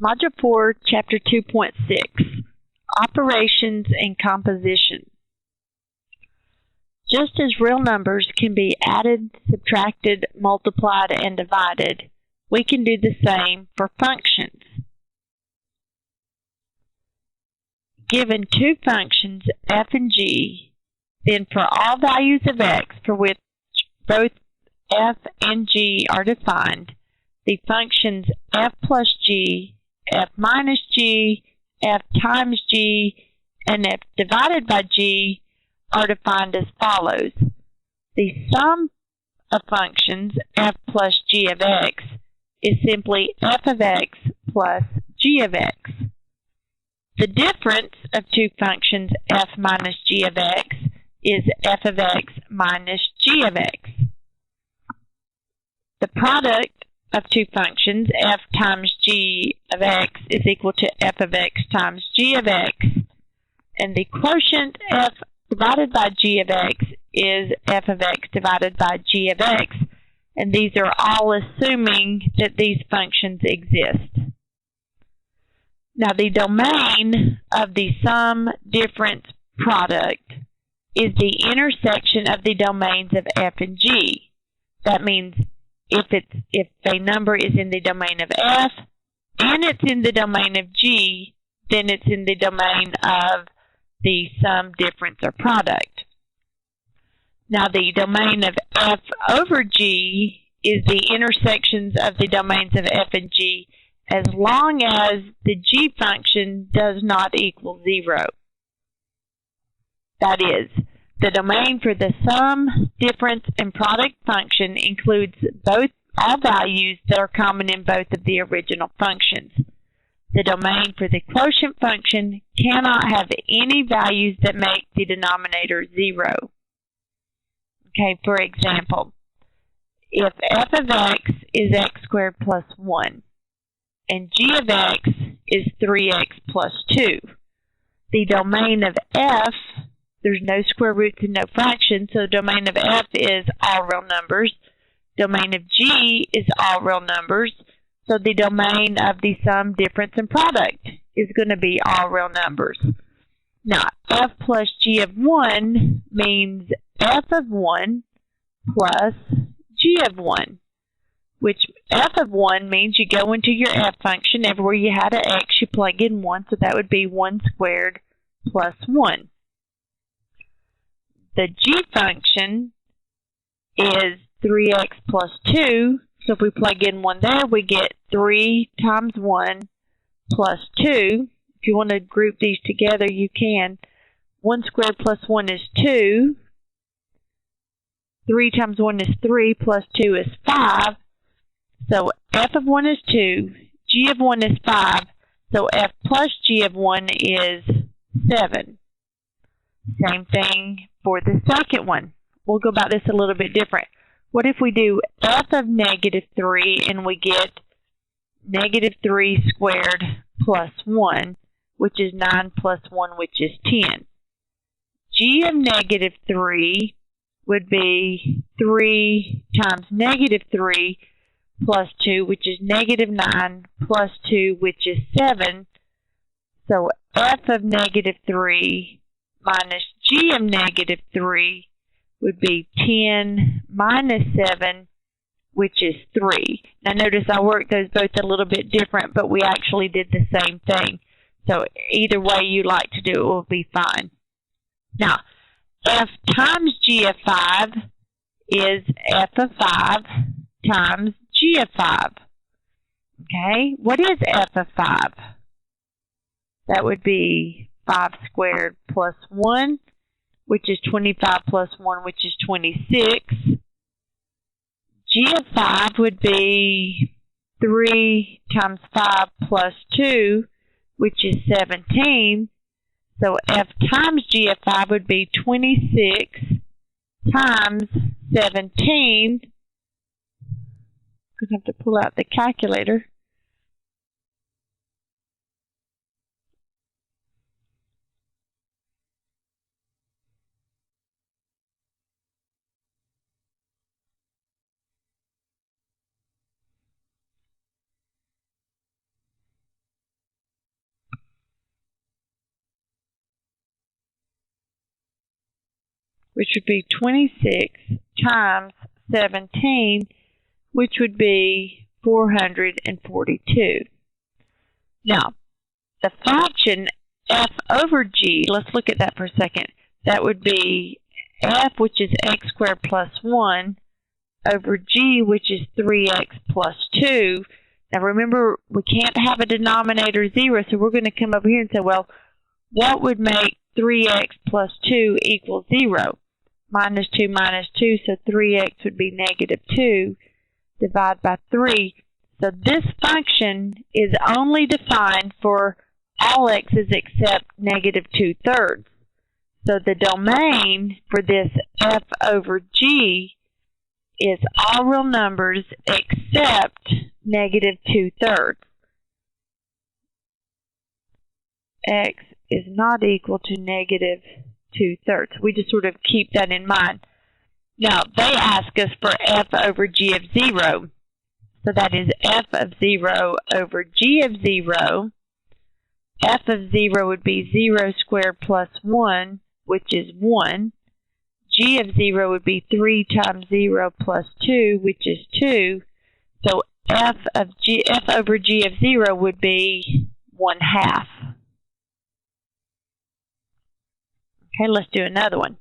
Module 4, Chapter 2.6, Operations and Composition. Just as real numbers can be added, subtracted, multiplied, and divided, we can do the same for functions. Given two functions, f and g, then for all values of x for which both f and g are defined, the functions f plus g, f minus g, f times g, and f divided by g are defined as follows. The sum of functions f plus g of x is simply f of x plus g of x. The difference of two functions f minus g of x is f of x minus g of x. The product of two functions f times g of x is equal to f of x times g of x, and the quotient f divided by g of x is f of x divided by g of x, and these are all assuming that these functions exist. Now the domain of the sum, difference, product is the intersection of the domains of f and g. That means if a number is in the domain of f and it's in the domain of g, then it's in the domain of the sum, difference, or product. Now the domain of f over g is the intersections of the domains of f and g as long as the g function does not equal 0. That is, the domain for the sum, difference, and product function includes all values that are common in both of the original functions. The domain for the quotient function cannot have any values that make the denominator 0. Okay, for example, if f of x is x squared plus 1, and g of x is 3x plus 2, the domain of f, there's no square roots and no fractions, so the domain of f is all real numbers. Domain of g is all real numbers, so the domain of the sum, difference, and product is going to be all real numbers. Now, f plus g of 1 means f of 1 plus g of 1, which f of 1 means you go into your f function. Everywhere you had an x, you plug in 1, so that would be 1 squared plus 1. The g function is 3x plus 2, so if we plug in 1 there, we get 3 times 1 plus 2. If you want to group these together, you can. 1 squared plus 1 is 2. 3 times 1 is 3, plus 2 is 5. So f of 1 is 2, g of 1 is 5, so f plus g of 1 is 7. Same thing for the second one. We'll go about this a little bit different. What if we do f of negative 3 and we get negative 3 squared plus 1, which is 9 plus 1, which is 10. G of negative 3 would be 3 times negative 3 plus 2, which is negative 9 plus 2, which is 7. So f of negative 3 minus g of negative 3 would be 10 minus 7, which is 3. Now notice I worked those both a little bit different, but we actually did the same thing. So either way you like to do it will be fine. Now, f times g of 5 is f of 5 times g of 5. Okay, what is f of 5? That would be 5 squared plus 1, which is 25 plus 1, which is 26. G of 5 would be 3 times 5 plus 2, which is 17. So f times g of 5 would be 26 times 17. I'm going to have to pull out the calculator. which would be 26 times 17, which would be 442. Now, the function f over g, let's look at that for a second. That would be f, which is x squared plus 1, over g, which is 3x plus 2. Now remember, we can't have a denominator 0, so we're going to come over here and say, well, what would make 3x plus 2 equal 0? Minus 2 minus 2, so 3x would be negative 2, divided by 3. So this function is only defined for all x's except negative 2/3. So the domain for this f over g is all real numbers except negative 2/3. X is not equal to negative 2/3. We just sort of keep that in mind. Now, they ask us for f over g of 0. So that is f of 0 over g of 0. F of 0 would be 0 squared plus 1, which is 1. G of 0 would be 3 times 0 plus 2, which is 2. So f over g of 0 would be 1/2. Okay, let's do another one.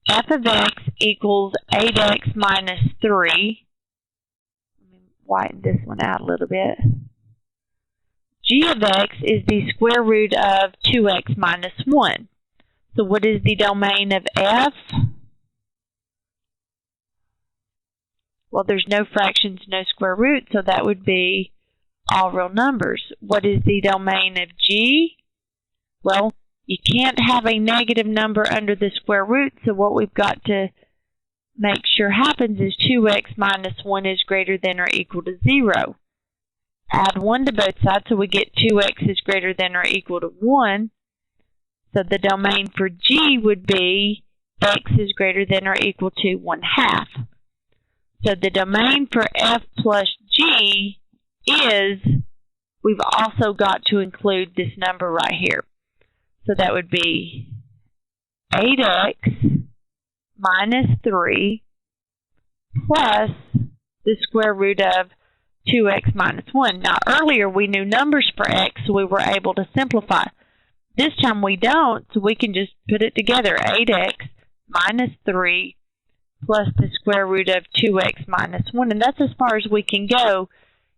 F of x equals 8x minus 3. Let me widen this one out a little bit. G of x is the square root of 2x minus 1. So what is the domain of f? Well, there's no fractions, no square roots, so that would be all real numbers. What is the domain of g? Well, you can't have a negative number under the square root, so what we've got to make sure happens is 2x minus 1 is greater than or equal to 0. Add 1 to both sides, so we get 2x is greater than or equal to 1. So the domain for g would be x is greater than or equal to 1/2. So the domain for f plus g is, we've also got to include this number right here. So that would be 8x minus 3 plus the square root of 2x minus 1. Now, earlier we knew numbers for x, so we were able to simplify. This time we don't, so we can just put it together. 8x minus 3 plus the square root of 2x minus 1. And that's as far as we can go.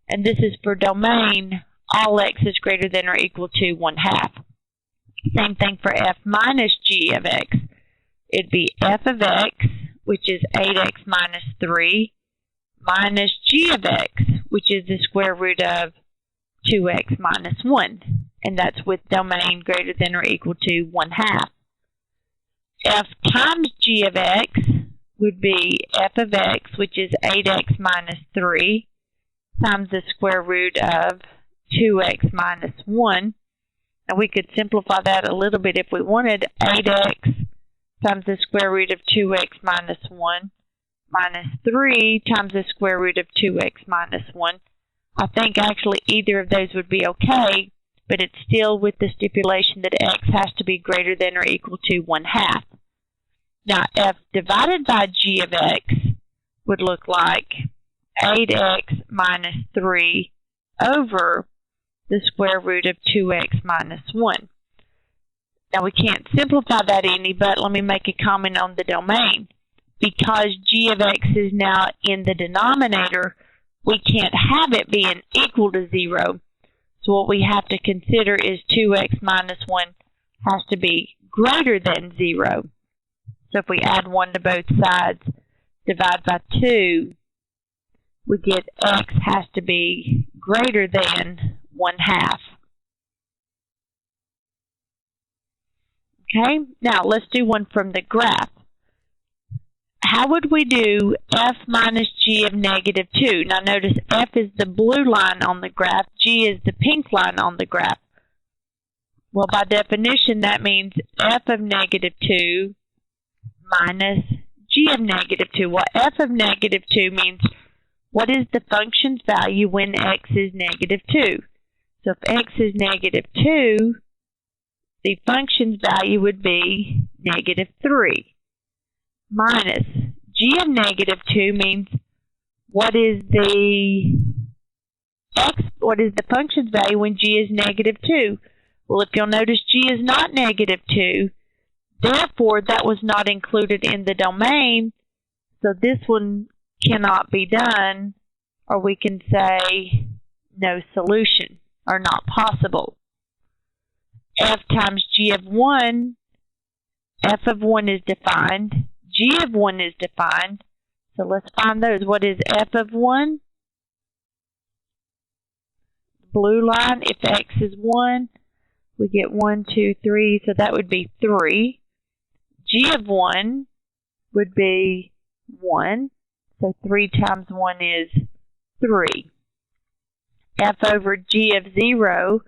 And this is for domain, all x is greater than or equal to 1/2. Same thing for f minus g of x. It'd be f of x, which is 8x minus 3, minus g of x, which is the square root of 2x minus 1. And that's with domain greater than or equal to 1/2. F times g of x would be f of x, which is 8x minus 3, times the square root of 2x minus 1. And we could simplify that a little bit if we wanted. 8x times the square root of 2x minus 1 minus 3 times the square root of 2x minus 1. I think actually either of those would be okay, but it's still with the stipulation that x has to be greater than or equal to 1/2. Now, f divided by g of x would look like 8x minus 3 over the square root of 2x minus 1. Now, we can't simplify that any, but let me make a comment on the domain. Because g of x is now in the denominator, we can't have it being equal to 0. So what we have to consider is 2x minus 1 has to be greater than 0. So if we add 1 to both sides, divide by 2, we get x has to be greater than 1/2. Okay, now let's do one from the graph. How would we do f minus g of negative 2? Now notice f is the blue line on the graph, g is the pink line on the graph. Well, by definition, that means f of negative 2 minus g of negative 2. Well, f of negative 2 means what is the function's value when x is negative 2? So if x is negative 2, the function's value would be negative 3. minus g of negative 2 means what is the function's value when g is negative 2? Well, if you'll notice, g is not negative 2. Therefore, that was not included in the domain, so this one cannot be done, or we can say no solution, or not possible. F times g of 1, f of 1 is defined, g of 1 is defined, so let's find those. What is f of 1? Blue line, if x is 1, we get 1, 2, 3, so that would be 3. G of 1 would be 1, so 3 times 1 is 3. F over g of 0,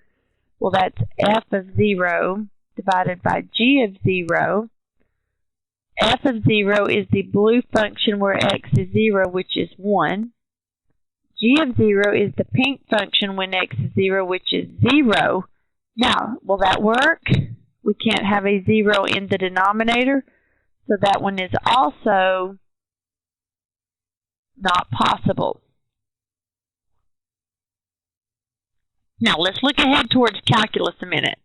well, that's f of 0 divided by g of 0. F of 0 is the blue function where x is 0, which is 1. G of 0 is the pink function when x is 0, which is 0. Now, will that work? We can't have a 0 in the denominator, so that one is also not possible. Now, let's look ahead towards calculus a minute.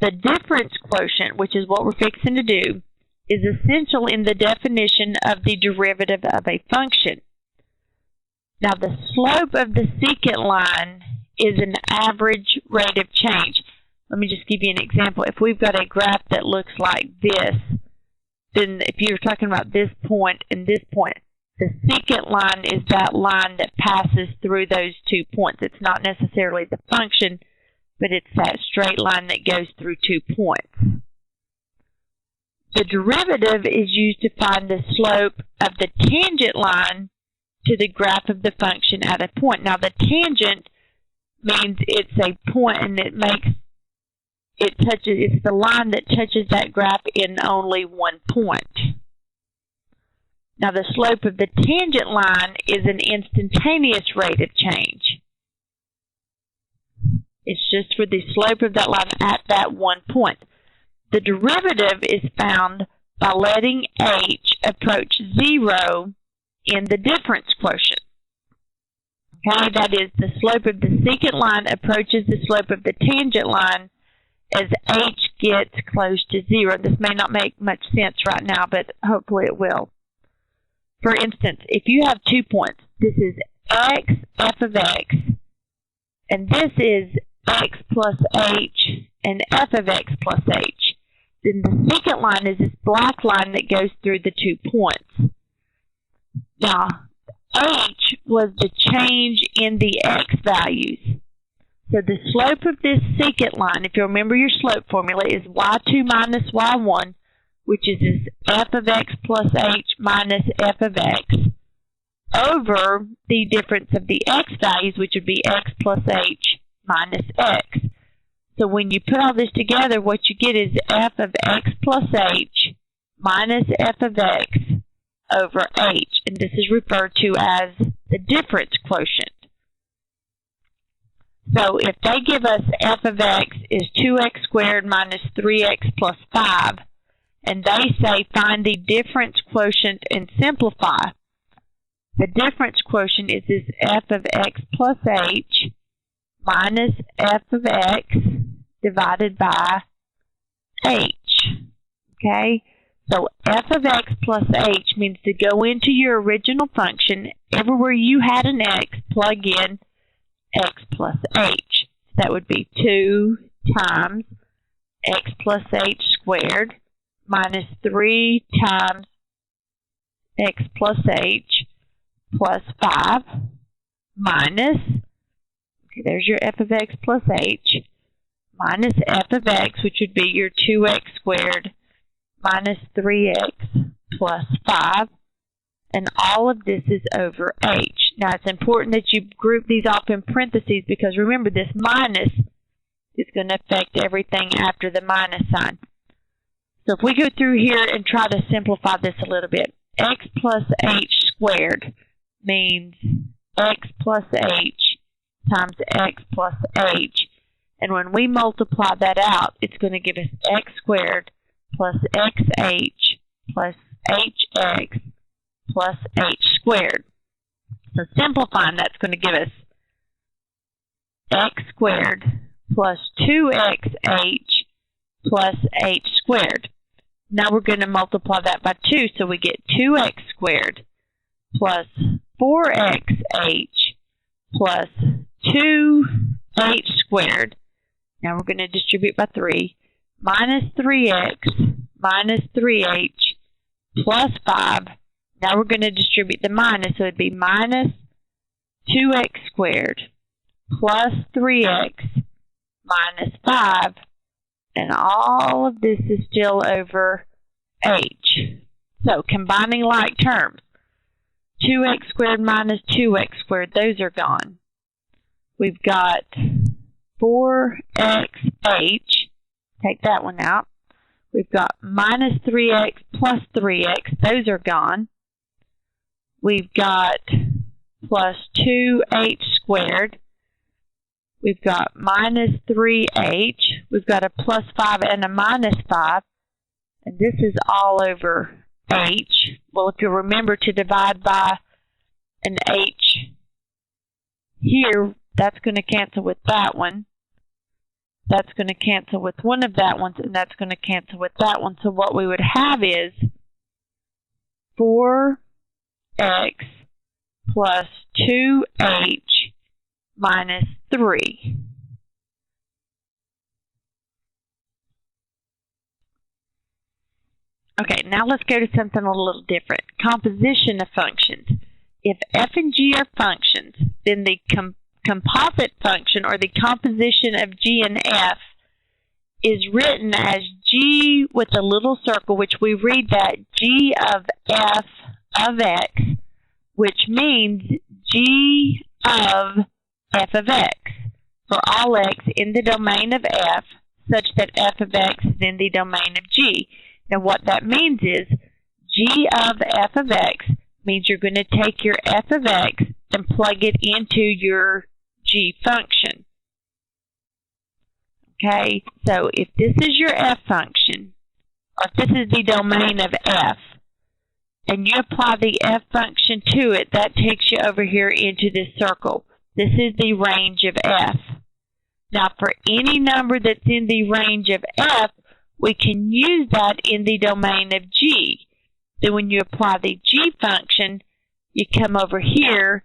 The difference quotient, which is what we're fixing to do, is essential in the definition of the derivative of a function. Now, the slope of the secant line is an average rate of change. Let me just give you an example. If we've got a graph that looks like this, then if you're talking about this point and this point, the secant line is that line that passes through those 2 points. It's not necessarily the function, but it's that straight line that goes through 2 points. The derivative is used to find the slope of the tangent line to the graph of the function at a point. Now, the tangent means it's a point, and it's the line that touches that graph in only one point. Now, the slope of the tangent line is an instantaneous rate of change. It's just for the slope of that line at that one point. The derivative is found by letting h approach 0 in the difference quotient. Okay, that is, the slope of the secant line approaches the slope of the tangent line as h gets close to 0. This may not make much sense right now, but hopefully it will. For instance, if you have 2 points, this is x, f of x, and this is x plus h and f of x plus h, then the secant line is this black line that goes through the 2 points. Now, h was the change in the x values. So the slope of this secant line, if you remember your slope formula, is y2 minus y1, which is this f of x plus h minus f of x, over the difference of the x values, which would be x plus h minus x. So when you put all this together, what you get is f of x plus h minus f of x over h, and this is referred to as the difference quotient. So if they give us f of x is 2x squared minus 3x plus 5, and they say find the difference quotient and simplify, the difference quotient is this f of x plus h minus f of x divided by h. Okay? So f of x plus h means to go into your original function. Everywhere you had an x, plug in x plus h. That would be 2 times x plus h squared minus 3 times x plus h plus 5 minus, okay, there's your f of x plus h, minus f of x, which would be your 2x squared minus 3x plus 5, and all of this is over h. Now, it's important that you group these off in parentheses because, remember, this minus is going to affect everything after the minus sign. So if we go through here and try to simplify this a little bit, x plus h squared means x plus h times x plus h. And when we multiply that out, it's going to give us x squared plus xh plus hx plus h squared. So simplifying, that's going to give us x squared plus 2xh plus h squared. Now we're going to multiply that by 2, so we get 2x squared plus 4xh plus 2h squared. Now we're going to distribute by 3, minus 3x minus 3h plus 5. Now we're going to distribute the minus, so it would be minus 2x squared plus 3x minus 5. And all of this is still over h. So combining like terms, 2x squared minus 2x squared, those are gone. We've got 4xh, take that one out. We've got minus 3x plus 3x, those are gone. We've got plus 2h squared. We've got minus 3h. We've got a plus 5 and a minus 5. And this is all over h. Well, if you remember to divide by an h here, that's going to cancel with that one. That's going to cancel with one of that ones, and that's going to cancel with that one. So what we would have is 4x plus 2h minus 3. Okay, now let's go to something a little different. Composition of functions. If f and g are functions, then the composite function, or the composition of g and f, is written as g with a little circle, which we read that g of f of x, which means g of f of x for all x in the domain of f, such that f of x is in the domain of g. Now what that means is g of f of x means you're going to take your f of x and plug it into your g function. Okay, so if this is your f function, or if this is the domain of f, and you apply the f function to it, that takes you over here into this circle. This is the range of f. Now for any number that's in the range of f, we can use that in the domain of g. Then when you apply the g function, you come over here.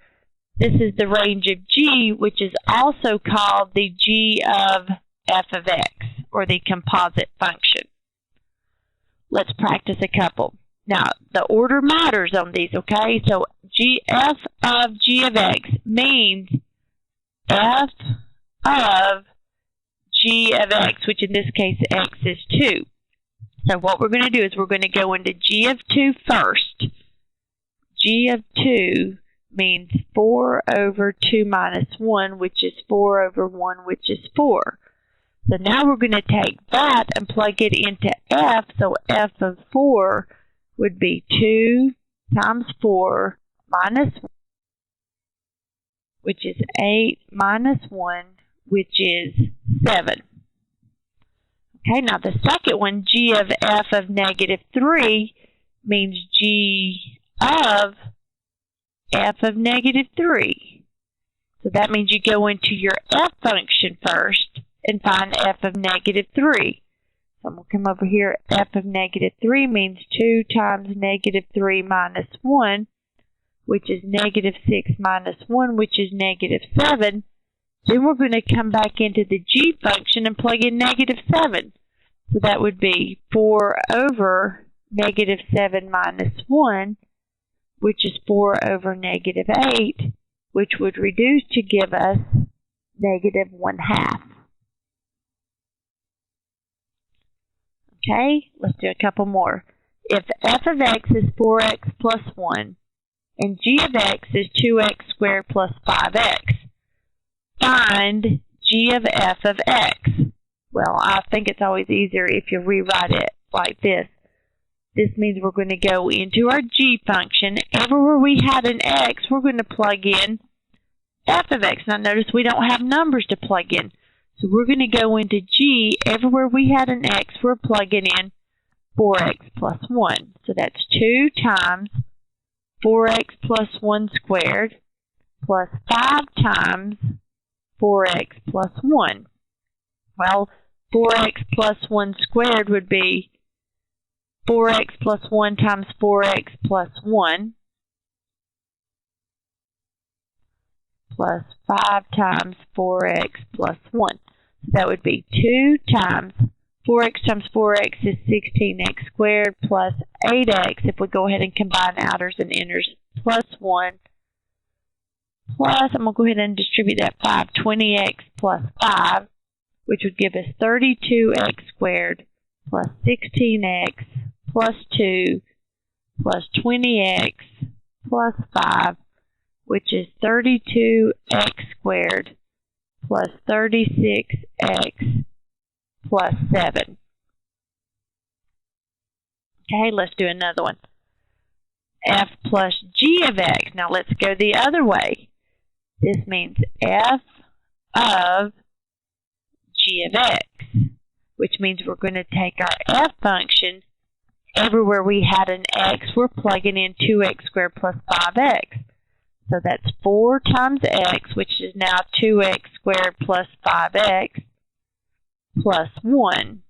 This is the range of g, which is also called the g of f of x, or the composite function. Let's practice a couple. Now, the order matters on these, okay? So f of g of x means f of g of x, which in this case x is 2. So what we're going to do is we're going to go into g of 2 first. G of 2 means 4 over 2 minus 1, which is 4 over 1, which is 4. So now we're going to take that and plug it into f. So f of 4 would be 2 times 4 minus 1, which is 8 minus 1, which is 7. Okay, now the second one, g of f of negative 3, means g of f of negative 3. So that means you go into your f function first and find f of negative 3. So I'm going to come over here. F of negative 3 means 2 times negative 3 minus 1, which is negative 6 minus 1, which is negative 7. Then we're going to come back into the g function and plug in negative 7. So that would be 4 over negative 7 minus 1, which is 4 over negative 8, which would reduce to give us negative 1/2. Okay, let's do a couple more. If f of x is 4x plus 1, and g of x is 2x squared plus 5x, find g of f of x. Well, I think it's always easier if you rewrite it like this. This means we're going to go into our g function. Everywhere we had an x, we're going to plug in f of x. Now notice we don't have numbers to plug in. So we're going to go into g. Everywhere we had an x, we're plugging in 4x plus 1. So that's 2 times 4x plus 1 squared plus 5 times 4x plus 1. Well, 4x plus 1 squared would be 4x plus 1 times 4x plus 1 plus 5 times 4x plus 1. So that would be 2 times 4x times 4x is 16x squared plus 8x, if we go ahead and combine outers and inners, plus 1, plus, I'm going to go ahead and distribute that 5, 20x plus 5, which would give us 32x squared plus 16x plus 2 plus 20x plus 5, which is 32x squared plus 36x plus 7. Okay, let's do another one. F plus g of x. Now let's go the other way. This means f of g of x, which means we're going to take our f function. Everywhere we had an x, we're plugging in 2x squared plus 5x. So that's 4 times x, which is now 2x squared plus 5x, plus 1,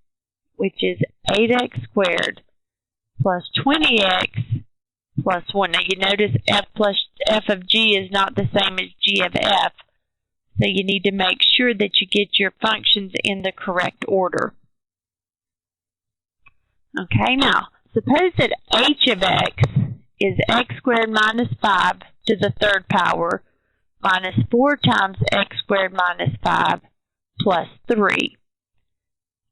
which is 8x squared plus 20x plus 1. Now you notice f of g is not the same as g of f, so you need to make sure that you get your functions in the correct order. Okay, now suppose that h of x is x squared minus 5 to the third power minus 4 times x squared minus 5 plus 3.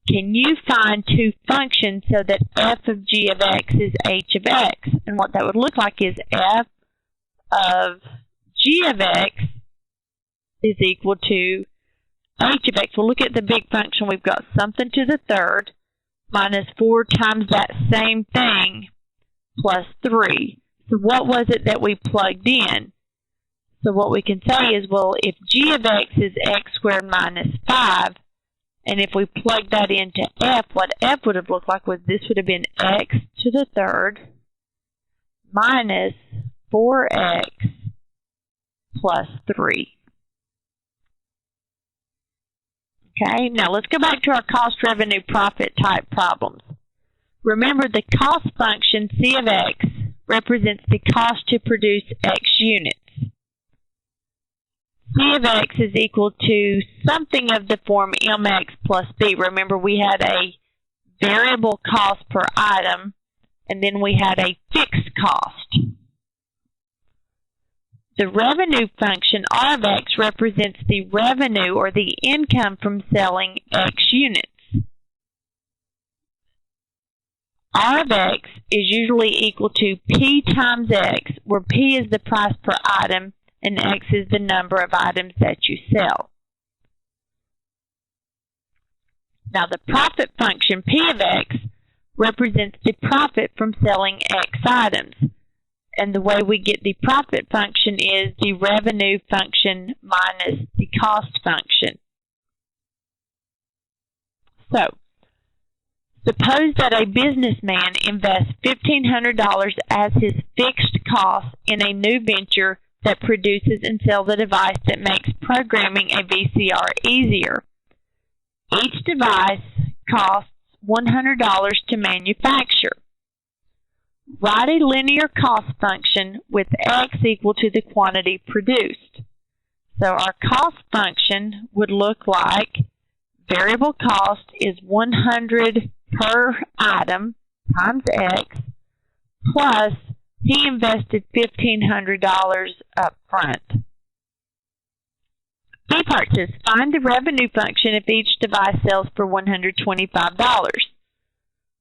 Can you find two functions so that f of g of x is h of x? And what that would look like is f of g of x is equal to h of x. Well, look at the big function. We've got something to the third minus 4 times that same thing plus 3. So what was it that we plugged in? So what we can say is, well, if g of x is x squared minus 5, and if we plug that into f, what f would have looked like was this would have been x to the third minus 4x plus 3. Okay, now let's go back to our cost, revenue, profit type problems. Remember, the cost function c of x represents the cost to produce x units. C of x is equal to something of the form mx plus b. Remember, we had a variable cost per item, and then we had a fixed cost. The revenue function, R of x, represents the revenue or the income from selling x units. R of x is usually equal to P times x, where P is the price per item and x is the number of items that you sell. Now the profit function, P of x, represents the profit from selling x items. And the way we get the profit function is the revenue function minus the cost function. So, suppose that a businessman invests $1,500 as his fixed cost in a new venture that produces and sells a device that makes programming a VCR easier. Each device costs $100 to manufacture. Write a linear cost function with x equal to the quantity produced. So our cost function would look like variable cost is 100 per item times x plus he invested $1,500 up front. B part says find the revenue function if each device sells for $125.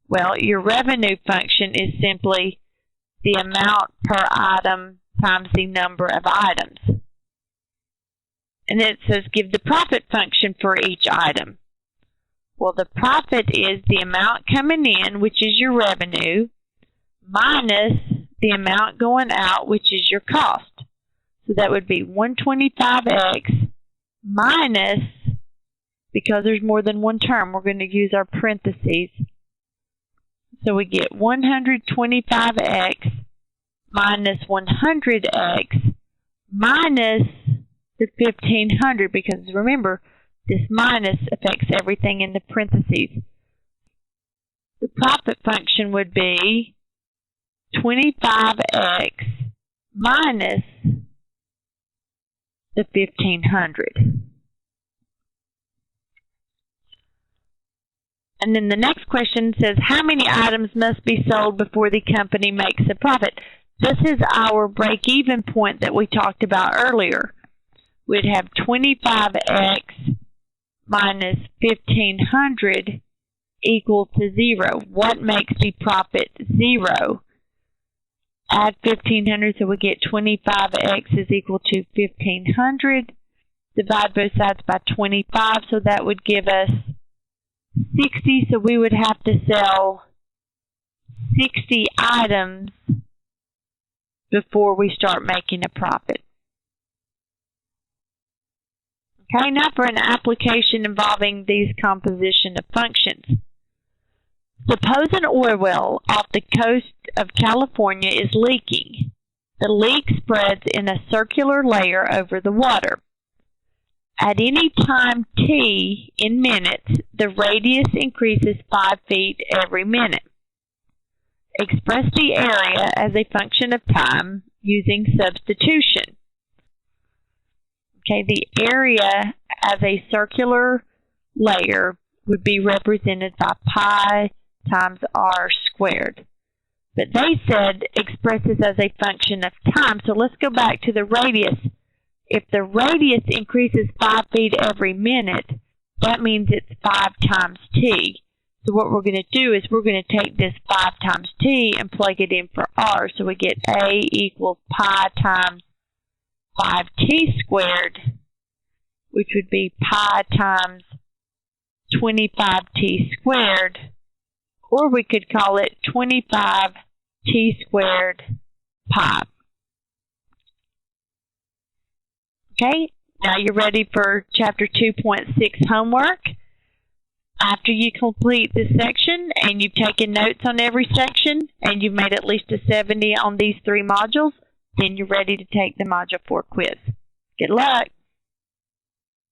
Well, your revenue function is simply the amount per item times the number of items. And then it says give the profit function for each item. Well, the profit is the amount coming in, which is your revenue, minus the amount going out, which is your cost. So that would be 125x minus, because there's more than one term, we're going to use our parentheses. So we get 125x minus 100x minus the 1500, because remember, this minus affects everything in the parentheses. The profit function would be 25x minus the 1500. And then the next question says, how many items must be sold before the company makes a profit? This is our break-even point that we talked about earlier. We'd have 25x minus 1500 equal to 0. What makes the profit 0? Add 1500, so we get 25x is equal to 1500. Divide both sides by 25, so that would give us 60, so we would have to sell 60 items before we start making a profit. Okay, now for an application involving these composition of functions. Suppose an oil well off the coast of California is leaking. The leak spreads in a circular layer over the water. At any time t in minutes, the radius increases 5 feet every minute. Express the area as a function of time using substitution. Okay, the area as a circular layer would be represented by pi times r squared. But they said express this as a function of time, so let's go back to the radius. If the radius increases 5 feet every minute, that means it's 5 times t. So what we're going to do is we're going to take this 5 times t and plug it in for r. So we get a equals pi times 5t squared, which would be pi times 25t squared, or we could call it 25t squared pi. Okay, now you're ready for Chapter 2.6 homework. After you complete this section and you've taken notes on every section and you've made at least a 70 on these 3 modules, then you're ready to take the Module 4 quiz. Good luck!